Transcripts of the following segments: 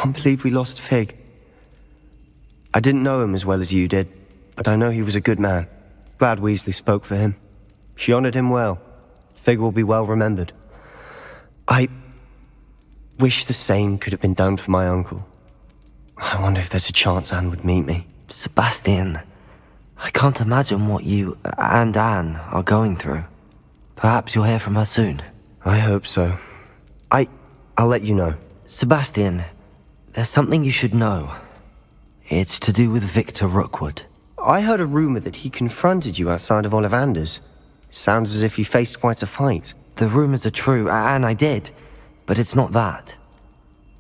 can't believe we lost Fig. I didn't know him as well as you did, but I know he was a good man. Glad Weasley spoke for him. She honored him well. Fig will be well remembered. I wish the same could have been done for my uncle. I wonder if there's a chance Anne would meet me. Sebastian, I can't imagine what you and Anne are going through. Perhaps you'll hear from her soon. I hope so. I'll let you know. Sebastian, there's something you should know. It's to do with Victor Rookwood. I heard a rumor that he confronted you outside of Ollivander's. Sounds as if you faced quite a fight. The rumors are true, and I did, but it's not that.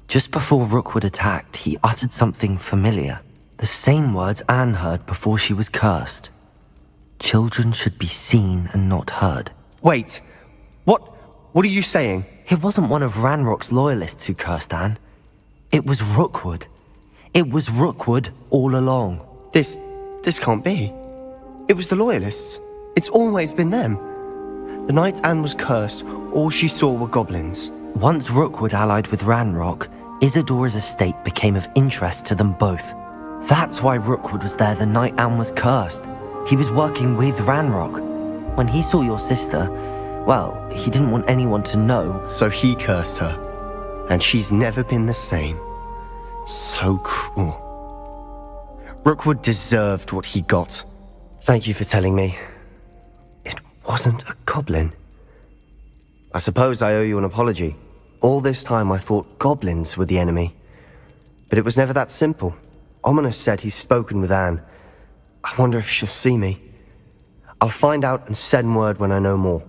Just before Rookwood attacked, he uttered something familiar. The same words Anne heard before she was cursed. Children should be seen and not heard. Wait, what are you saying? It wasn't one of Ranrock's loyalists who cursed Anne. It was Rookwood. It was Rookwood all along. This can't be. It was the Loyalists. It's always been them. The night Anne was cursed, all she saw were goblins. Once Rookwood allied with Ranrock, Isadora's estate became of interest to them both. That's why Rookwood was there the night Anne was cursed. He was working with Ranrock. When he saw your sister, well, he didn't want anyone to know. So he cursed her. And she's never been the same. So cruel. Rookwood deserved what he got. Thank you for telling me. It wasn't a goblin. I suppose I owe you an apology. All this time I thought goblins were the enemy. But it was never that simple. Ominous said he's spoken with Anne. I wonder if she'll see me. I'll find out and send word when I know more.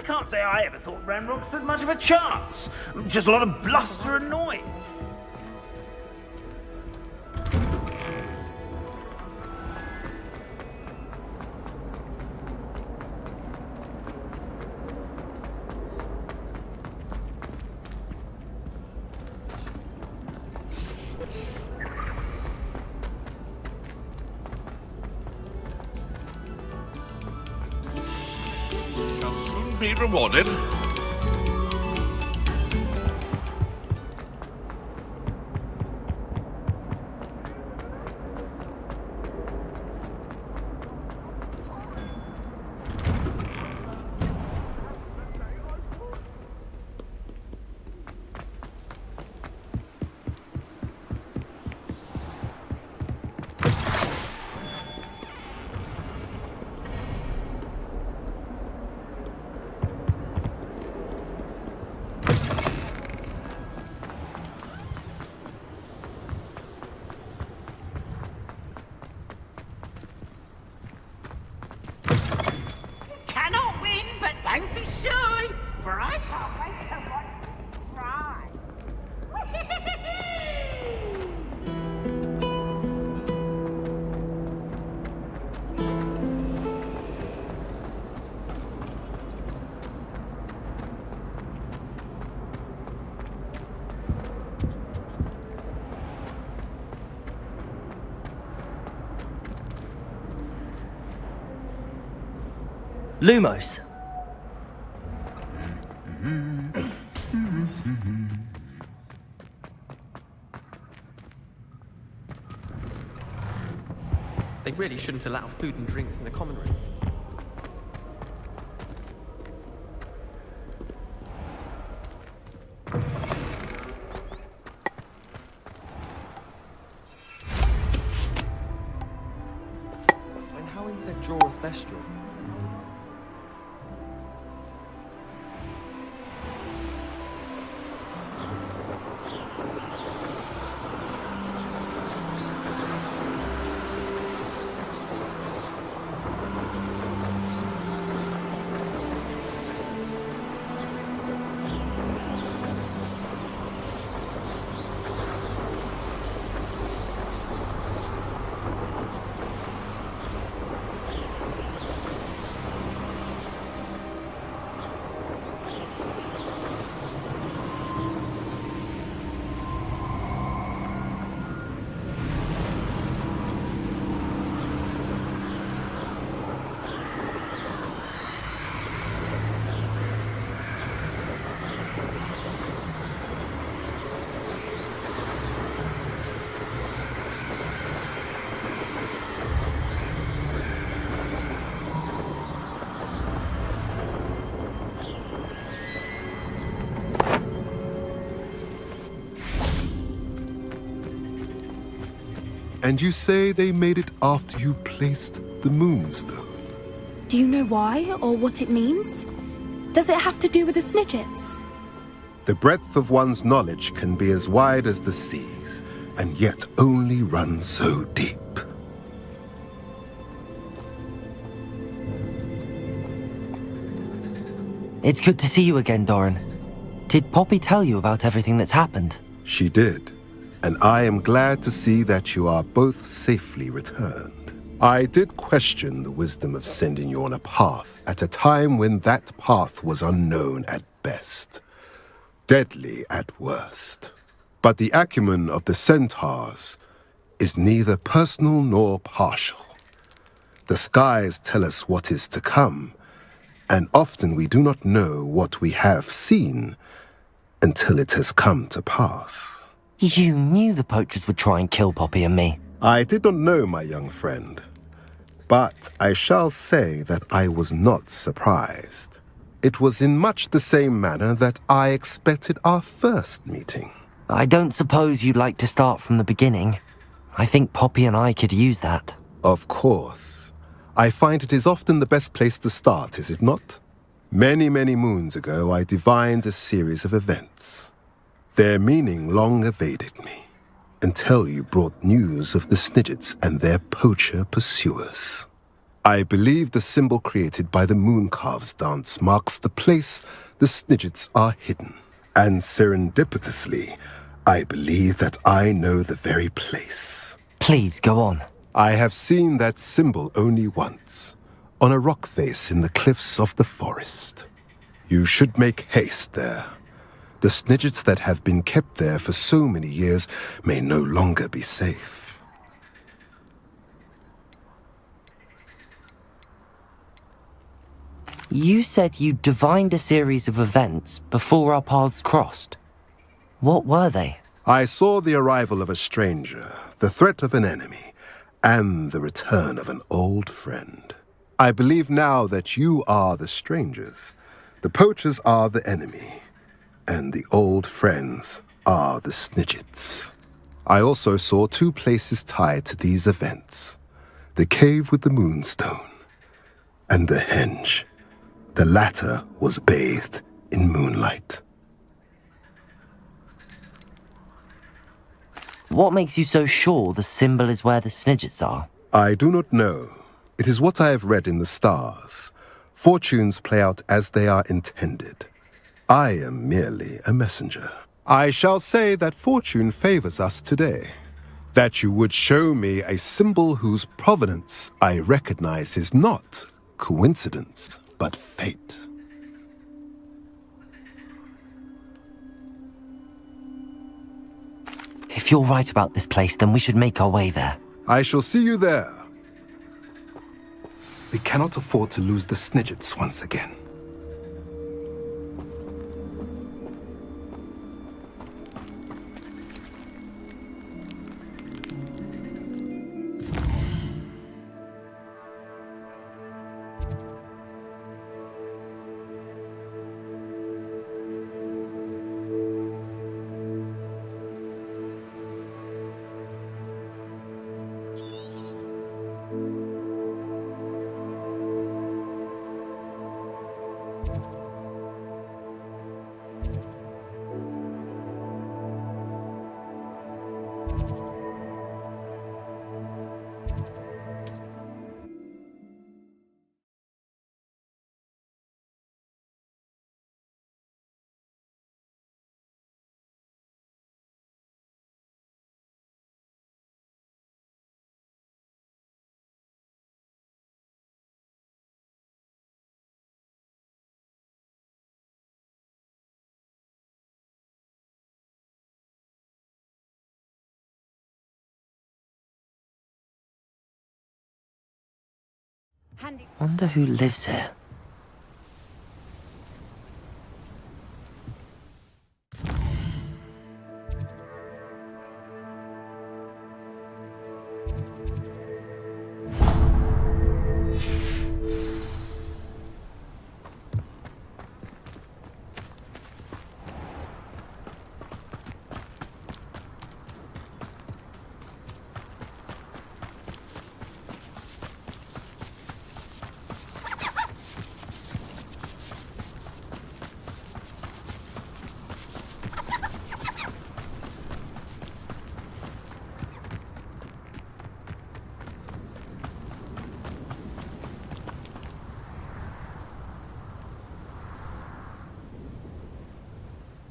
can't say I ever thought Ranrock stood much of a chance. Just a lot of bluster and noise. Shall soon be rewarded. Cannot win, but don't be shy, for I can't wait to watch you try. Lumos. They really shouldn't allow food and drinks in the common rooms. When Howin said draw a thestral, And you say they made it after you placed the moonstone? Do you know why or what it means? Does it have to do with the Snidgets? The breadth of one's knowledge can be as wide as the seas, and yet only run so deep. It's good to see you again, Doran. Did Poppy tell you about everything that's happened? She did, and I am glad to see that you are both safely returned. I did question the wisdom of sending you on a path at a time when that path was unknown at best, deadly at worst. But the acumen of the centaurs is neither personal nor partial. The skies tell us what is to come, and often we do not know what we have seen until it has come to pass. You knew the poachers would try and kill Poppy and me. I did not know, my young friend, but I shall say that I was not surprised. It was in much the same manner that I expected our first meeting. I don't suppose you'd like to start from the beginning. I think Poppy and I could use that. Of course. I find it is often the best place to start, is it not? Many, many moons ago, I divined a series of events. Their meaning long evaded me, until you brought news of the Snidgets and their poacher pursuers. I believe the symbol created by the Mooncalves dance marks the place the Snidgets are hidden. And serendipitously, I believe that I know the very place. Please, go on. I have seen that symbol only once, on a rock face in the cliffs of the forest. You should make haste there. The Snidgets that have been kept there for so many years may no longer be safe. You said you divined a series of events before our paths crossed. What were they? I saw the arrival of a stranger, the threat of an enemy, and the return of an old friend. I believe now that you are the strangers, the poachers are the enemy, and the old friends are the Snidgets. I also saw two places tied to these events: the cave with the moonstone and the henge. The latter was bathed in moonlight. What makes you so sure the symbol is where the Snidgets are? I do not know. It is what I have read in the stars. Fortunes play out as they are intended. I am merely a messenger. I shall say that fortune favors us today. That you would show me a symbol whose provenance I recognize is not coincidence, but fate. If you're right about this place, then we should make our way there. I shall see you there. We cannot afford to lose the Snidgets once again. Wonder who lives here.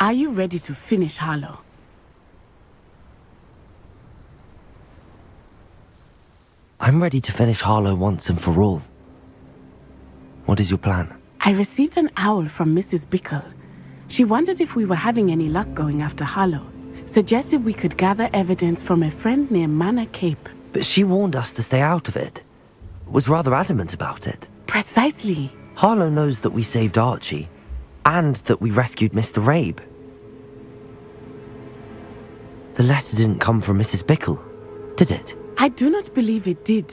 Are you ready to finish Harlow? I'm ready to finish Harlow once and for all. What is your plan? I received an owl from Mrs. Bickle. She wondered if we were having any luck going after Harlow. Suggested we could gather evidence from a friend near Manor Cape. But she warned us to stay out of it. Was rather adamant about it. Precisely. Harlow knows that we saved Archie, and that we rescued Mr. Rabe. The letter didn't come from Mrs. Bickle, did it? I do not believe it did.